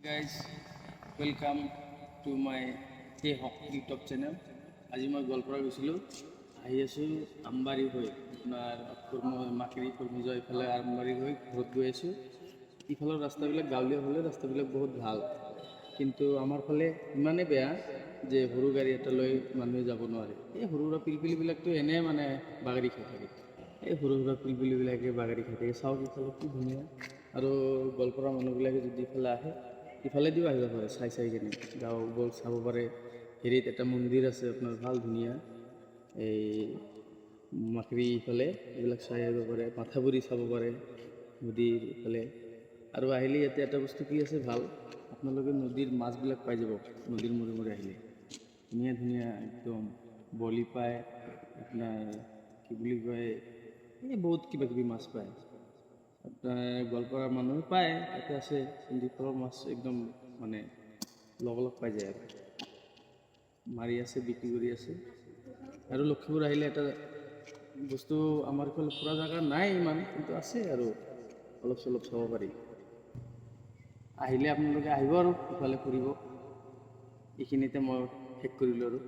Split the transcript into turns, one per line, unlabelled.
Guys, welcome to my Hey Hawk YouTube channel. আজি মই গোৱালপাৰা গৈছিলোঁ, আহি আছোঁ আমবাৰী হৈ আপোনাৰ মাকেৰি কৰ্মীজয় ইফালে আমবাৰী হৈ ঘৰত গৈ আছোঁ। ইফালৰ ৰাস্তাবিলাক গাঁৱলীয়া হ'লে ৰাস্তাবিলাক বহুত ভাল, কিন্তু আমাৰ ফালে ইমানেই বেয়া যে সৰু গাড়ী এটা লৈ মানুহে যাব নোৱাৰে। এই সৰু সুৰা পিলপিলিবিলাকতো এনেই মানে বাগৰি খাই থাকে, এই সৰু সুৰা পিলপিলিবিলাকে বাগৰি খাই থাকে। চাওক ইফালে কি ধুনীয়া, আৰু গোৱালপাৰা মানুহবিলাকে যদি ইফালে আহে ইফালেদিও আহিব পাৰে, চাই কিনে গাঁওবোৰ চাব পাৰে। হেৰিত এটা মন্দিৰ আছে আপোনাৰ ভাল ধুনীয়া, এই মাকৰি ইফালে এইবিলাক চাই আহিব পাৰে, মাথাগুৰি চাব পাৰে নদীৰ ইফালে। আৰু আহিলে ইয়াতে এটা বস্তু কি আছে ভাল, আপোনালোকে নদীৰ মাছবিলাক পাই যাব। নদীৰ মূৰে মূৰে আহিলে ধুনীয়া ধুনীয়া একদম বলি পায়, আপোনাৰ কি বুলি কয়, এই বহুত কিবা কিবি মাছ পায়। আপোনাৰ গোৱালপাৰাৰ মানুহে পায়, তাতে আছে সন্দিখৰৰ মাছ একদম মানে লগ পাই যায় আৰু মাৰি আছে, বিক্ৰী কৰি আছে। আৰু লখিমপুৰ আহিলে এটা বস্তু, আমাৰ ইফালে ফুৰা জেগা নাই ইমান, কিন্তু আছে আৰু অলপ চলপ চাব পাৰি। আহিলে আপোনালোকে আহিব আৰু ইফালে ফুৰিব। এইখিনিতে মই শেষ কৰিলোঁ আৰু।